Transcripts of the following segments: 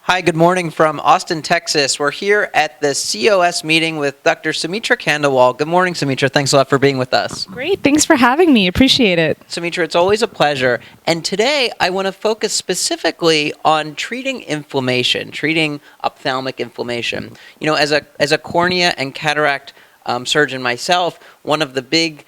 Hi, good morning from Austin, Texas. We're here at the COS meeting with Dr. Sumitra Khandelwal. Good morning, Sumitra. Thanks a lot for being with us. Great. Thanks for having me. Appreciate it. Sumitra, it's always a pleasure. And today I want to focus specifically on treating inflammation, treating ophthalmic inflammation. You know, as a cornea and cataract surgeon myself, one of the big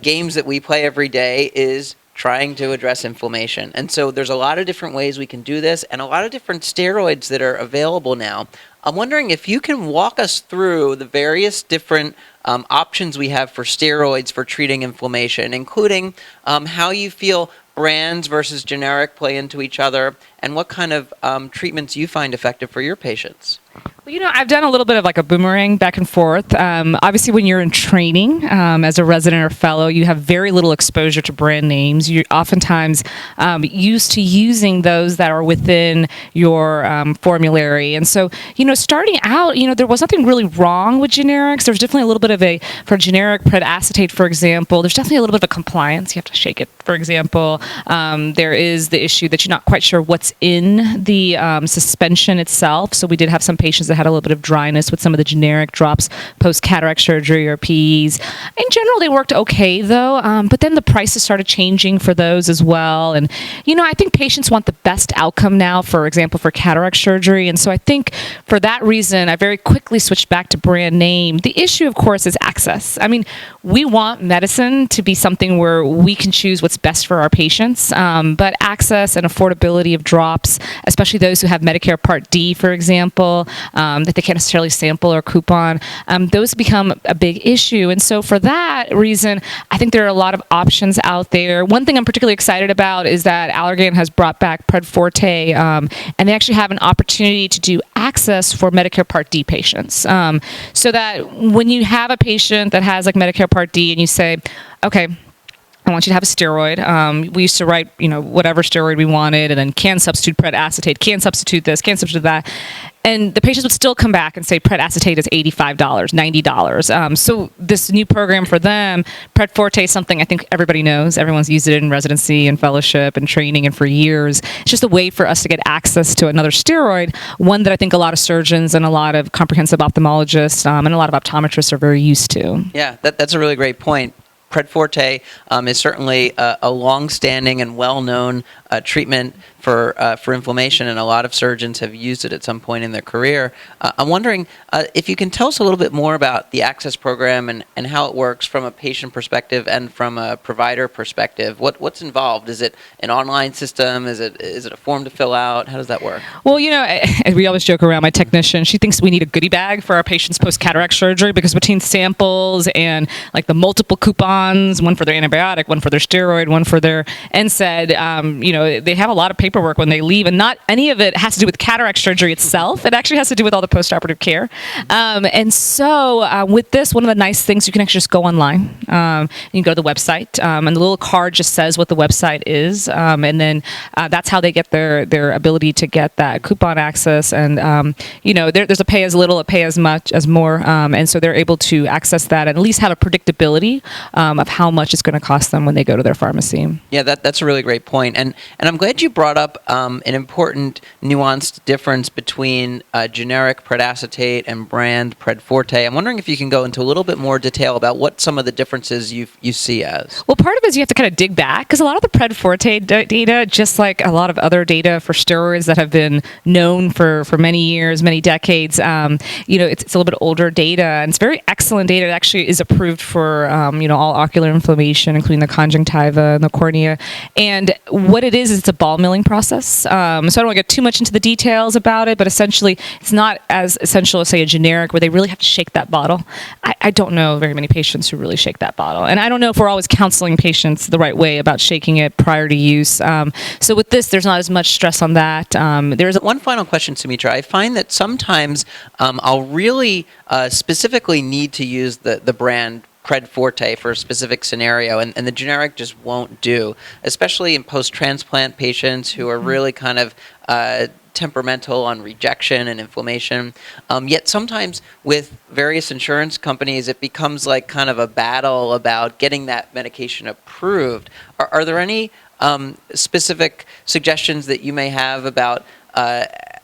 games that we play every day is trying to address inflammation. And so there's a lot of different ways we can do this and a lot of different steroids that are available now. I'm wondering if you can walk us through the various different options we have for steroids for treating inflammation, including how you feel brands versus generic play into each other and what kind of treatments you find effective for your patients. Well, you know, I've done a little bit of like a boomerang back and forth. Obviously, when you're in training as a resident or fellow, you have very little exposure to brand names. You're oftentimes used to using those that are within your formulary. And so, you know, starting out, you know, there was nothing really wrong with generics. There's definitely a little bit of for generic predacetate, for example, there's definitely a little bit of a compliance. You have to shake it, for example. There is the issue that you're not quite sure what's in the suspension itself. So we did have some patients that had a little bit of dryness with some of the generic drops post-cataract surgery or PEs. In general, they worked okay, though, but then the prices started changing for those as well. And, you know, I think patients want the best outcome now, for example, for cataract surgery. And so I think for that reason, I very quickly switched back to brand name. The issue, of course, is access. I mean, we want medicine to be something where we can choose what's best for our patients, but access and affordability of drops, especially those who have Medicare Part D, for example, that they can't necessarily sample or coupon, those become a big issue. And so for that reason, I think there are a lot of options out there. One thing I'm particularly excited about is that Allergan has brought back Predforte, and they actually have an opportunity to do access for Medicare Part D patients. So that when you have a patient that has like Medicare Part D and you say, okay, I want you to have a steroid. We used to write, you know, whatever steroid we wanted, and then can substitute predacetate, can substitute this, can substitute that. And the patients would still come back and say predacetate is $85, $90. So this new program for them, Predforte, is something I think everybody knows. Everyone's used it in residency and fellowship and training and for years. It's just a way for us to get access to another steroid, one that I think a lot of surgeons and a lot of comprehensive ophthalmologists and a lot of optometrists are very used to. Yeah, that's a really great point. Predforte is certainly a long-standing and well-known treatment for inflammation, and a lot of surgeons have used it at some point in their career. I'm wondering if you can tell us a little bit more about the access program and how it works from a patient perspective and from a provider perspective. What's involved? Is it an online system? Is it a form to fill out? How does that work? Well, you know, we always joke around, my technician, she thinks we need a goodie bag for our patients post-cataract surgery, because between samples and like the multiple coupons, one for their antibiotic, one for their steroid, one for their NSAID, you know, they have a lot of paperwork when they leave, and not any of it has to do with cataract surgery itself. It actually has to do with all the postoperative care. And so with this, one of the nice things, you can actually just go online. You can go to the website, and the little card just says what the website is, and then that's how they get their ability to get that coupon access. And you know, there's a pay as little, a pay as much, as more, and so they're able to access that and at least have a predictability of how much it's going to cost them when they go to their pharmacy. Yeah, that's a really great point. And I'm glad you brought up an important nuanced difference between generic predacetate and brand Predforte. I'm wondering if you can go into a little bit more detail about what some of the differences you see as. Well, part of it is you have to kind of dig back, because a lot of the Predforte data, just like a lot of other data for steroids that have been known for many years, many decades, you know, it's a little bit older data, and it's very excellent data. It actually is approved for, you know, all ocular inflammation, including the conjunctiva and the cornea. And what it is it's a ball milling process. So I don't want to get too much into the details about it, but essentially it's not as essential as, say, a generic where they really have to shake that bottle. I don't know very many patients who really shake that bottle. And I don't know if we're always counseling patients the right way about shaking it prior to use. So with this, there's not as much stress on that. There's one final question, Sumitra. I find that sometimes I'll really specifically need to use the brand Predforte for a specific scenario, and the generic just won't do, especially in post-transplant patients who are really kind of temperamental on rejection and inflammation. Yet sometimes with various insurance companies, it becomes like kind of a battle about getting that medication approved. Are there any specific suggestions that you may have about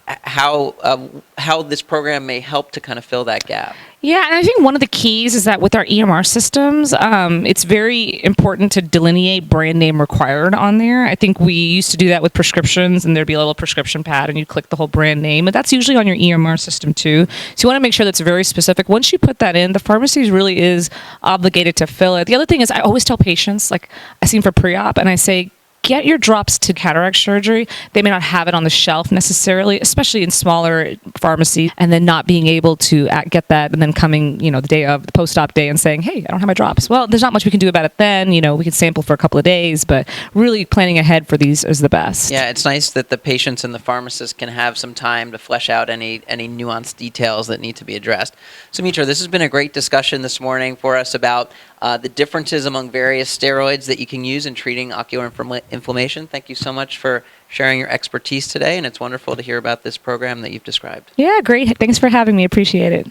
how this program may help to kind of fill that gap. Yeah, and I think one of the keys is that with our EMR systems, it's very important to delineate brand name required on there. I think we used to do that with prescriptions, and there'd be a little prescription pad, and you'd click the whole brand name. But that's usually on your EMR system too. So you want to make sure that's very specific. Once you put that in, the pharmacy really is obligated to fill it. The other thing is I always tell patients, like I see them for pre-op, and I say, get your drops to cataract surgery. They may not have it on the shelf necessarily, especially in smaller pharmacies, and then not being able to get that, and then coming, the day of the post-op day and saying, hey, I don't have my drops. Well, there's not much we can do about it then. We can sample for a couple of days, but really planning ahead for these is the best. Yeah, it's nice that the patients and the pharmacist can have some time to flesh out any nuanced details that need to be addressed. Sumitra, this has been a great discussion this morning for us about the differences among various steroids that you can use in treating ocular inflammation. Thank you so much for sharing your expertise today, and it's wonderful to hear about this program that you've described. Yeah, great. Thanks for having me. Appreciate it.